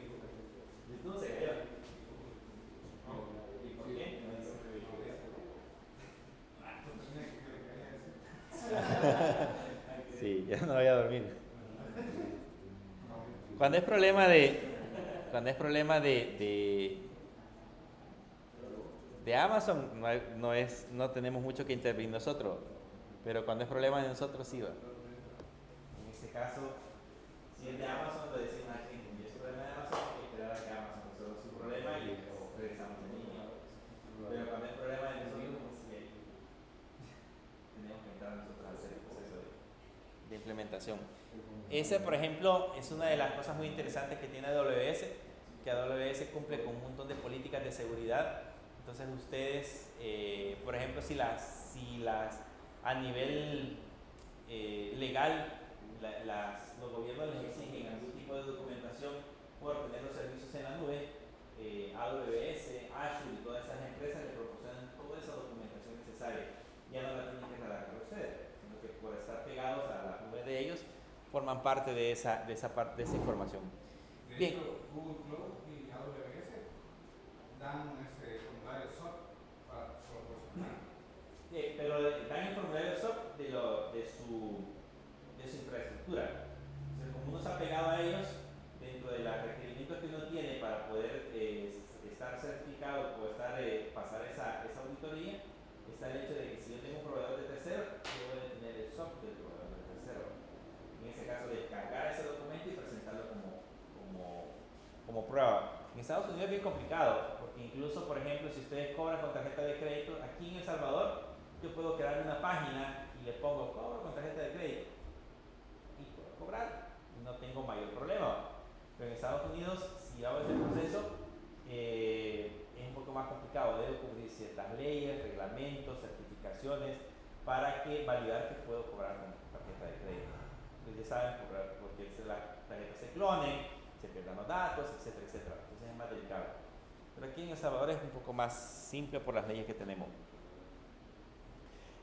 Speaker 1: YouTube se cayó. ¿Y por qué? Sí, ya no voy a dormir. Cuando es problema cuando es problema de Amazon, no tenemos mucho que intervenir nosotros, pero cuando es problema de nosotros, sí va. En este caso, si es de Amazon, lo decimos al cliente, y es problema de Amazon, hay que esperar a que Amazon resuelva su problema y regresamos en línea. Pero cuando es problema de nosotros, sí, tenemos que entrar nosotros a hacer el proceso de implementación. Esa, por ejemplo, es una de las cosas muy interesantes que tiene AWS, que AWS cumple con un montón de políticas de seguridad. Entonces ustedes, por ejemplo, si las a nivel legal, los gobiernos les exigen algún tipo de documentación por tener los servicios en la nube, AWS, Azure y todas esas empresas les proporcionan toda esa documentación necesaria. Ya no la tienen que redactar ustedes, sino que por estar pegados a la nube de ellos, forman parte de esa información.
Speaker 2: De
Speaker 1: Bien.
Speaker 2: hecho, Google Cloud y AWS dan formulario SOC para proporcionar.
Speaker 1: Pero dan el formulario SOC de su infraestructura. Entonces, como uno está pegado a ellos, dentro de los requerimientos que uno tiene para poder estar certificado o pasar esa auditoría, está el hecho de que si yo tengo un proveedor de tercero, debo de tener el SOC del proveedor de tercero. En ese caso, descargar ese documento y presentarlo como prueba. En Estados Unidos es bien complicado, porque incluso, por ejemplo, si ustedes cobran con tarjeta de crédito, aquí en El Salvador, yo puedo crear una página y le pongo cobro con tarjeta de crédito y puedo cobrar y no tengo mayor problema. Pero en Estados Unidos, si hago ese proceso, es un poco más complicado. Debo cubrir ciertas leyes, reglamentos, certificaciones para validar que puedo cobrar con tarjeta de crédito. Entonces ya saben, porque las tarjetas se clonen, se pierdan los datos, etcétera, etcétera. Entonces es más delicado. Pero aquí en El Salvador es un poco más simple por las leyes que tenemos.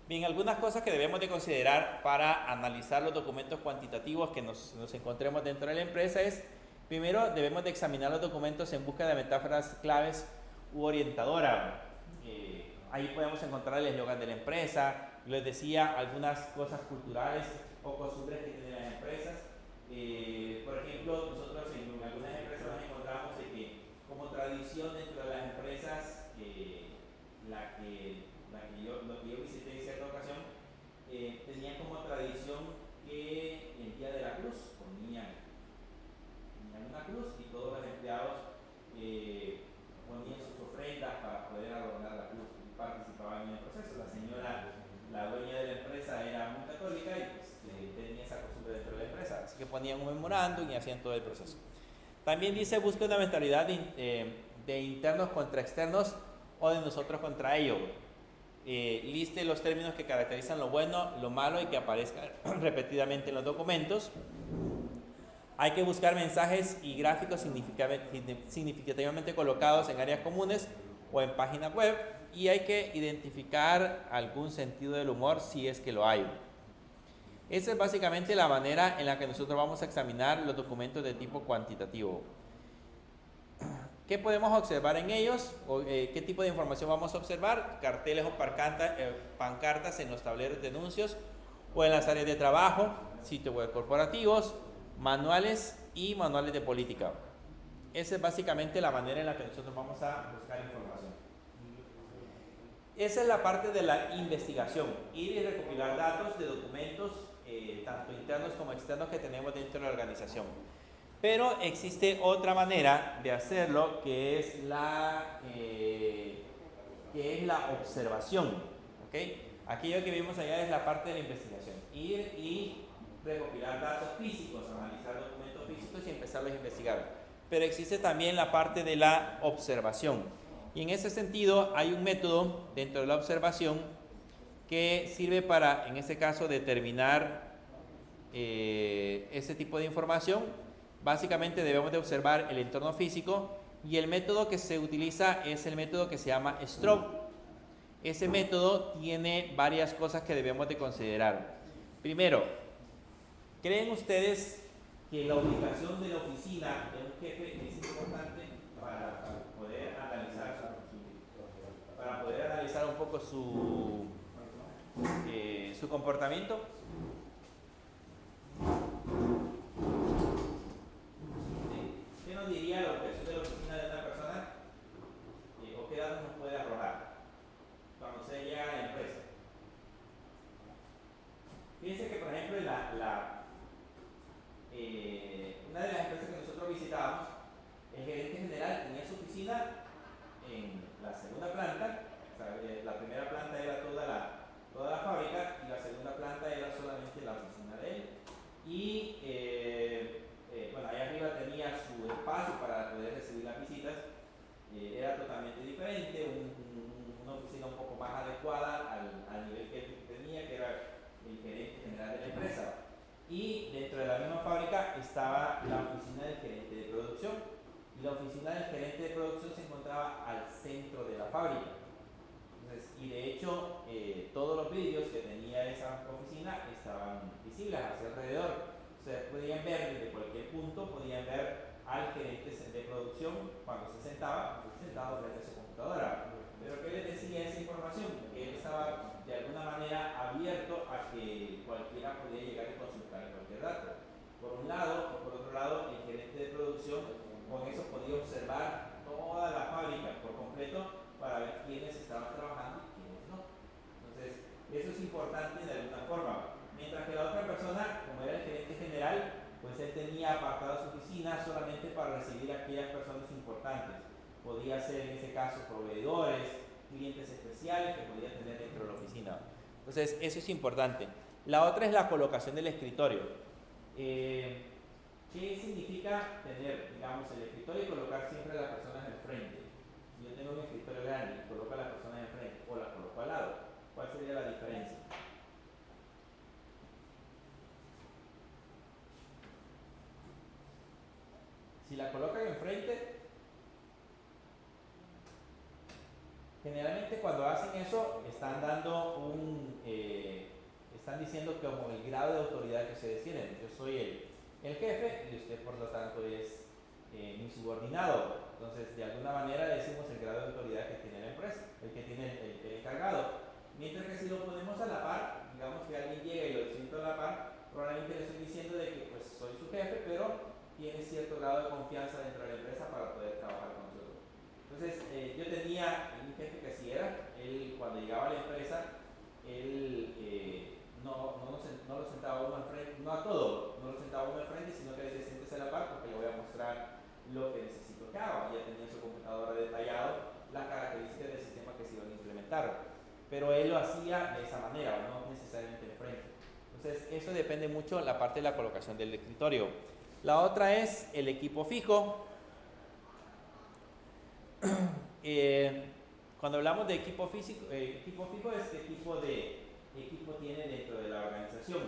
Speaker 1: Bien, algunas cosas que debemos de considerar para analizar los documentos cuantitativos que nos encontremos dentro de la empresa es, primero, debemos de examinar los documentos en busca de metáforas claves u orientadoras. Ahí podemos encontrar el eslogan de la empresa, les decía algunas cosas culturales o costumbres que tienen las empresas. Por ejemplo, nosotros en algunas empresas nos encontramos de que como tradición dentro de las empresas, lo que yo visité en cierta ocasión, tenía como tradición que el día de la cruz ponían una cruz y todos los empleados ponían sus ofrendas para poder adornar la cruz y participaban en el proceso. La señora, la dueña de la empresa, era muy católica y pues, tenía esa costumbre dentro de la empresa, así que ponían un memorándum y hacían todo el proceso. También dice, busca una mentalidad de internos contra externos o de nosotros contra ellos. Liste los términos que caracterizan lo bueno, lo malo y que aparezcan repetidamente en los documentos. Hay que buscar mensajes y gráficos significativamente colocados en áreas comunes o en páginas web, y hay que identificar algún sentido del humor si es que lo hay. Esa es básicamente la manera en la que nosotros vamos a examinar los documentos de tipo cuantitativo. ¿Qué podemos observar en ellos? ¿Qué tipo de información vamos a observar? Carteles o pancartas en los tableros de anuncios o en las áreas de trabajo, sitios web corporativos, manuales y manuales de política. Esa es básicamente la manera en la que nosotros vamos a buscar información. Esa es la parte de la investigación, ir y recopilar datos de documentos, tanto internos como externos que tenemos dentro de la organización. Pero existe otra manera de hacerlo, que es la observación. ¿Okay? Aquello que vimos allá es la parte de la investigación. Ir y recopilar datos físicos, analizar documentos físicos y empezarlos a investigar. Pero existe también la parte de la observación. Y en ese sentido hay un método dentro de la observación que sirve para, en este caso, determinar ese tipo de información. Básicamente debemos de observar el entorno físico y el método que se utiliza es el método que se llama Strobe. Ese método tiene varias cosas que debemos de considerar. Primero, ¿creen ustedes que la ubicación de la oficina de un jefe es importante para poder analizar un poco su comportamiento? ¿Qué nos diría la ubicación una de las empresas que nosotros visitábamos, el gerente general tenía su oficina en la segunda planta. O sea, la primera planta era toda la fábrica y la segunda planta era solamente la oficina de él. Y bueno, ahí arriba tenía su espacio para poder recibir las visitas. Era totalmente diferente, una oficina un poco más adecuada al nivel que él tenía, que era el gerente general de la empresa. Y dentro de la misma fábrica estaba la oficina del gerente de producción. Y la oficina del gerente de producción se encontraba al centro de la fábrica. Entonces, y de hecho, todos los vídeos que tenía esa oficina estaban visibles hacia alrededor. O sea, podían ver desde cualquier punto, podían ver al gerente de producción cuando se sentaba sentado frente a su computadora. Pero ¿qué le decía esa información? Que él estaba de alguna manera abierto a que cualquiera podía llegar y consultar cualquier dato. Por un lado, y por otro lado, el gerente de producción con eso podía observar toda la fábrica por completo para ver quiénes estaban trabajando y quiénes no. Entonces, eso es importante de alguna forma. Mientras que la otra persona, como era el gerente general, pues él tenía apartada su oficina solamente para recibir a aquellas personas importantes. Podía ser en ese caso proveedores, clientes especiales que podía tener dentro de la oficina. Entonces, eso es importante. La otra es la colocación del escritorio. ¿Qué significa tener, digamos, el escritorio y colocar siempre a las personas al frente? Si yo tengo un escritorio grande y coloco a las personas al frente o las coloco al lado, ¿cuál sería la diferencia? Si la colocan enfrente, generalmente cuando hacen eso están dando están diciendo que como el grado de autoridad que ustedes tienen. Yo soy el jefe y usted por lo tanto es mi subordinado. Entonces de alguna manera decimos el grado de autoridad que tiene la empresa, el que tiene el encargado. Mientras que si lo ponemos a la par, digamos que alguien llega y lo siento a la par, probablemente le estoy diciendo de que pues soy su jefe, pero tiene cierto grado de confianza dentro de la empresa para poder trabajar con nosotros. Entonces, yo tenía un jefe que así era. Él, cuando llegaba a la empresa, él no lo sentaba uno al frente, no a todo, no lo sentaba uno al frente, sino que le decía, siéntese a la par porque le voy a mostrar lo que necesito que haga. Ya tenía su computadora detallado las características del sistema que se iban a implementar. Pero él lo hacía de esa manera, no necesariamente de frente. Entonces, eso depende mucho de la parte de la colocación del escritorio. La otra es el equipo fijo. Cuando hablamos de equipo fijo es qué tipo de equipo tiene dentro de la organización.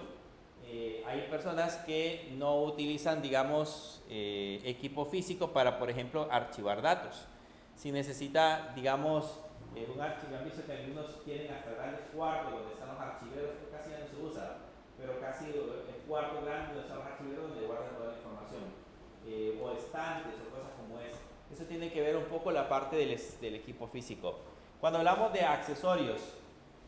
Speaker 1: Hay personas que no utilizan, digamos, equipo físico para, por ejemplo, archivar datos. Si necesita, digamos, un archivo, han visto que algunos tienen hasta grandes cuartos donde están los archiveros, que casi ya no se usa, pero casi el cuarto grande donde están los archiveros donde guardan toda la información, o estantes o cosas como esa. Eso tiene que ver un poco la parte del equipo físico. Cuando hablamos de accesorios,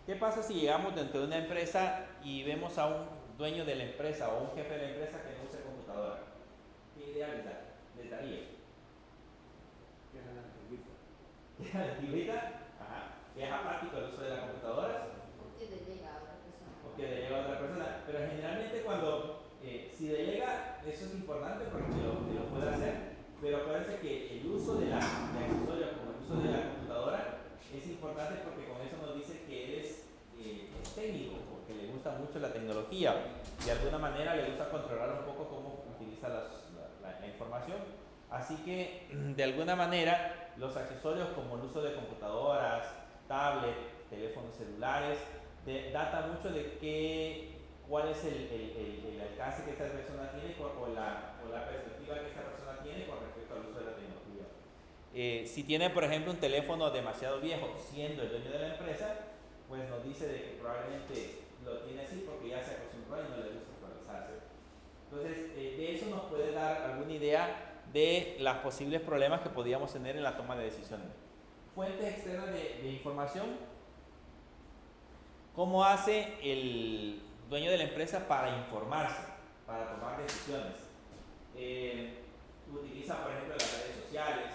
Speaker 1: ¿qué pasa si llegamos dentro de una empresa y vemos a un dueño de la empresa o un jefe de la empresa que no usa computadora? ¿Qué idea les daría?
Speaker 2: Que es la antigüita.
Speaker 1: ¿Que es la antigüita? Ajá. ¿Que es apático el uso de las computadoras?
Speaker 5: O que delega a otra persona.
Speaker 1: O que delega a otra persona. Pero generalmente cuando, si delega, eso es importante porque lo puede hacer. Pero acuérdense que el uso de accesorios como el uso de la computadora es importante porque con eso nos dice que él es técnico, porque le gusta mucho la tecnología. De alguna manera le gusta controlar un poco cómo utiliza la información. Así que, de alguna manera, los accesorios como el uso de computadoras, tablets, teléfonos celulares, data mucho de cuál es el alcance que esta persona tiene o la perspectiva que esta persona tiene con respecto al uso de la tecnología. Si tiene, por ejemplo, un teléfono demasiado viejo, siendo el dueño de la empresa, pues nos dice de que probablemente lo tiene así porque ya se acostumbró y no le gusta actualizarse. Entonces, de eso nos puede dar alguna idea de los posibles problemas que podríamos tener en la toma de decisiones. Fuentes externas de información. ¿Cómo hace el dueño de la empresa para informarse, para tomar decisiones? Utiliza, por ejemplo, las redes sociales,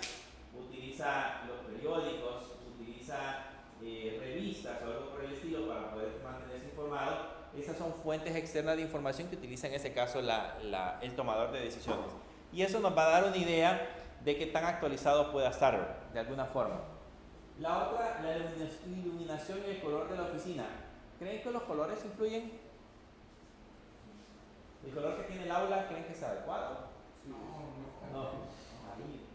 Speaker 1: utiliza los periódicos, utiliza revistas o algo por el estilo para poder mantenerse informado, Esas son fuentes externas de información que utiliza en ese caso el tomador de decisiones. Y eso nos va a dar una idea de qué tan actualizado pueda estar de alguna forma. La otra, la iluminación y el color de la oficina. ¿Creen que los colores influyen? ¿El color que tiene el aula creen que es adecuado?
Speaker 2: No.
Speaker 1: No. Ahí.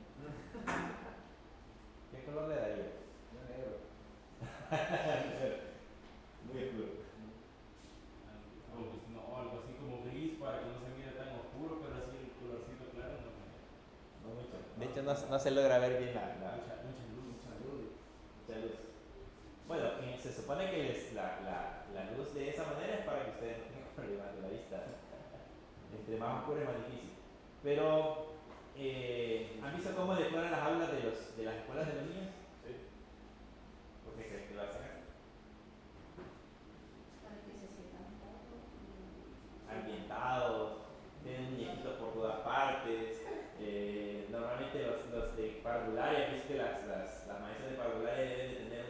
Speaker 1: ¿Qué color le daría? Muy oscuro.
Speaker 4: Algo así como gris para que no se mire tan oscuro, pero así el colorcito claro no me.
Speaker 1: No mucho. De hecho, no se logra ver bien
Speaker 4: Mucha luz.
Speaker 1: mucha luz. Bueno, se supone que la luz de esa manera es para que ustedes no tengan problemas de la vista. Entre más oscuro es más difícil. Pero, ¿han visto cómo decoran las aulas de las escuelas de los niños?
Speaker 4: Sí.
Speaker 1: ¿Por qué creen que lo hacen así?
Speaker 5: Para que se sientan
Speaker 1: Ambientados, tienen muñequitos por todas partes. Normalmente los de parvularia, viste que las maestras de parvularia deben de tener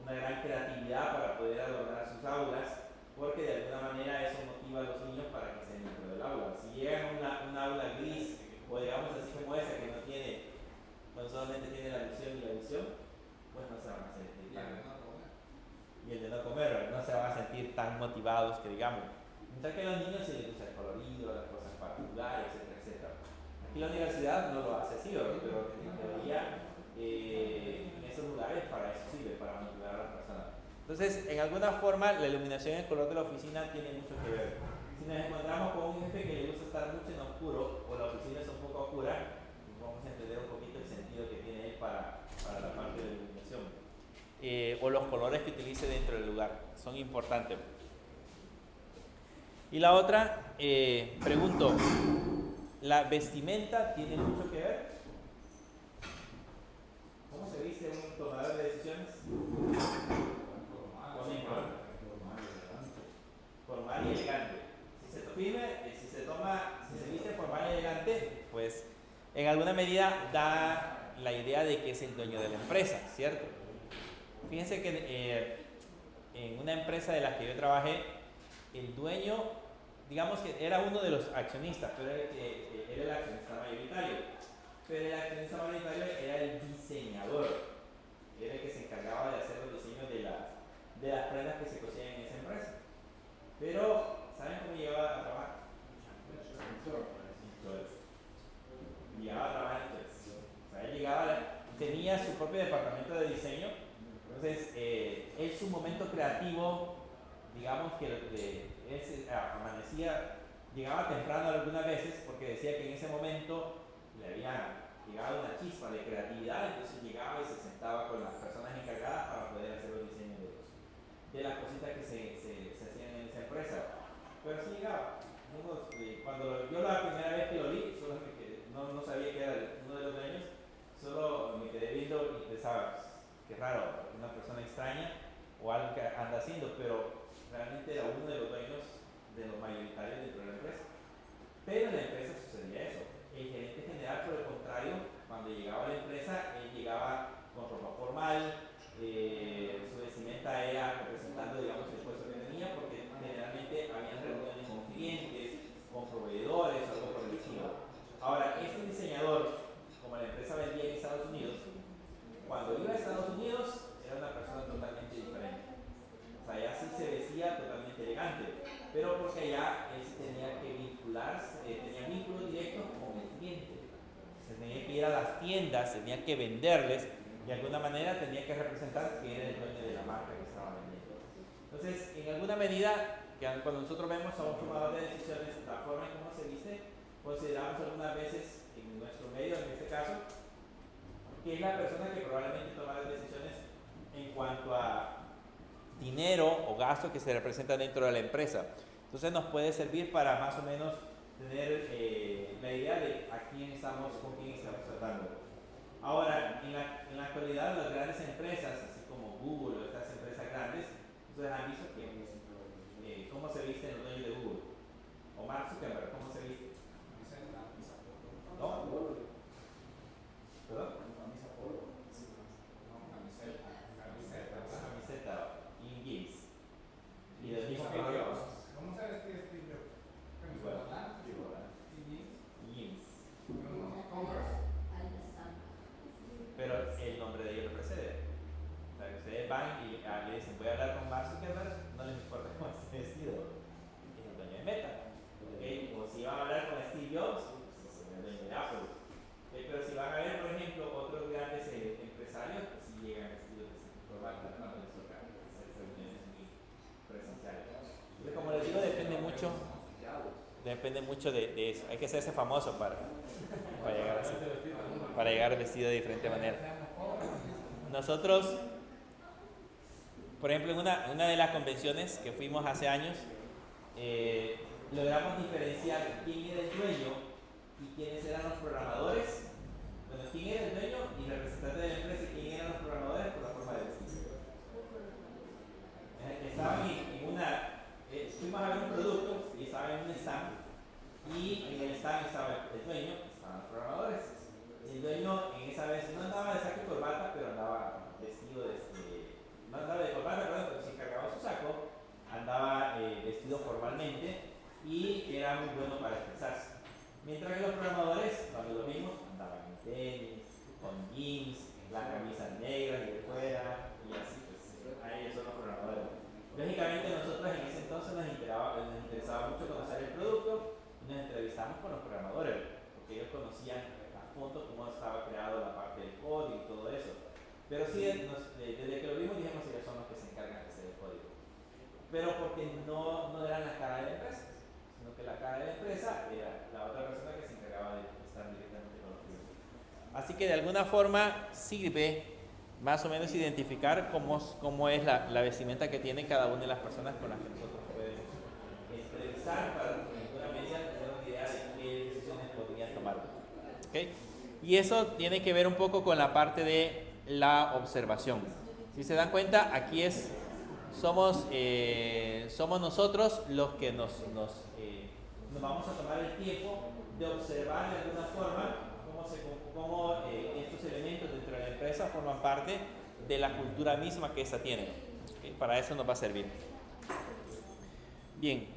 Speaker 1: una gran creatividad para poder adornar sus aulas, porque de alguna manera eso motiva a los niños para que estén dentro del aula. Si llegan a una aula gris, o digamos así como esa, que no solamente tiene la visión y la visión, pues no se van a sentir y el de no comer, no se van a sentir tan motivados que digamos. Mientras que a los niños se les gusta el colorido, las cosas particulares, etcétera, etcétera. Aquí la universidad no lo hace así, ¿verdad? Pero en teoría en esos lugares para eso sirve, para motivar a las personas. Entonces, en alguna forma, la iluminación y el color de la oficina tiene mucho que ver. Si nos encontramos con un jefe que le gusta estar mucho en oscuro, o la oficina es un poco oscura, pues vamos a entender un poquito el sentido que tiene él para la parte de la iluminación. O los colores que utilice dentro del lugar, son importantes. Y la otra, pregunto, ¿la vestimenta tiene mucho que ver? ¿Cómo se viste un tomador de decisiones? Formal y elegante. Si se viste formal y elegante, pues en alguna medida da la idea de que es el dueño de la empresa, ¿cierto? Fíjense que en una empresa de las que yo trabajé, el dueño, digamos que era uno de los accionistas, pero era el accionista mayoritario. Pero el accionista mayoritario era el diseñador, era el que se encargaba de hacer los diseños de las prendas que se cosían en esa empresa. Pero, ¿saben cómo llegaba a trabajar? Llegaba a trabajar en Choice. O sea, él tenía su propio departamento de diseño. Entonces, él su momento creativo, digamos que él amanecía, llegaba temprano algunas veces porque decía que en ese momento le había llegado una chispa de creatividad, entonces llegaba y se sentaba con las personas encargadas para poder hacer los diseños de las cositas que se hacían en esa empresa. Pero sí llegaba. Cuando yo la primera vez que lo vi, solo me quedé, no sabía que era uno de los dueños, solo me quedé viendo y pensaba, qué raro, una persona extraña o algo que anda haciendo, pero realmente era uno de los dueños de los mayoritarios dentro de la empresa. Pero en la empresa sucedía eso. El gerente general, por el contrario, cuando llegaba a la empresa, él llegaba con ropa formal, su vestimenta era representando, digamos, el puesto que tenía, porque generalmente había reuniones con clientes, con proveedores, algo por el estilo. Ahora, este diseñador, como la empresa vendía en Estados Unidos, cuando iba a Estados Unidos era una persona totalmente diferente. O sea, allá sí se vestía totalmente elegante, pero porque allá él tenía que vincularse, tenía vínculos directos con el cliente. Se tenía que ir a las tiendas, tenía que venderles, y de alguna manera tenía que representar que era el dueño de la marca que estaba vendiendo. Entonces, en alguna medida, que cuando nosotros vemos a un tomador de decisiones, la forma en cómo se viste, consideramos algunas veces, en nuestro medio, en este caso, que es la persona que probablemente toma las decisiones en cuanto a dinero o gasto que se representa dentro de la empresa. Entonces nos puede servir para más o menos tener la idea de con quién estamos tratando. Ahora, en la actualidad, las grandes empresas, así como Google o estas empresas grandes, ustedes han visto que cómo se visten los dueños de Google. O Mark Zuckerberg, ¿cómo se viste? ¿No? ¿Perdón? Camiseta y jeans. Y del mismo color. depende mucho de eso. Hay que hacerse famoso para llegar vestido de diferente manera. Nosotros, por ejemplo, en una de las convenciones que fuimos hace años, logramos diferenciar quién era el dueño y quiénes eran los programadores. Bueno, quién era el dueño y el representante de la empresa y quién eran los programadores por la forma de vestir. Estaban fuimos a ver un producto y estaban en un stand, y en el stand estaba el dueño, estaban los programadores. El dueño en esa vez no andaba de saco y corbata, pero andaba vestido no andaba de corbata, pero sí cargaba su saco, andaba vestido formalmente y era muy bueno para expresarse. Mientras que los programadores, cuando lo vimos, andaban en tenis, con jeans, las camisas negras y de fuera, y así pues, a ellos son los programadores. Lógicamente nosotros en ese entonces nos interesaba mucho conocer el producto y nos entrevistamos con los programadores, porque ellos conocían a fondo cómo estaba creado la parte del código y todo eso. Pero sí, desde que lo vimos dijimos que ellos son los que se encargan de hacer el código. Pero porque no eran la cara de la empresa, sino que la cara de la empresa era la otra persona que se encargaba de estar directamente con los clientes. Así que de alguna forma sirve más o menos identificar cómo es la vestimenta que tiene cada una de las personas con las que nosotros podemos entrevistar para en alguna medida tener una idea de qué decisiones podrían tomar. ¿Okay? Y eso tiene que ver un poco con la parte de la observación. Si se dan cuenta, aquí somos nosotros los que nos vamos a tomar el tiempo de observar de alguna forma cómo estos elementos dentro de la empresa forman parte de la cultura misma que esta tiene. ¿Okay? Para eso nos va a servir. Bien,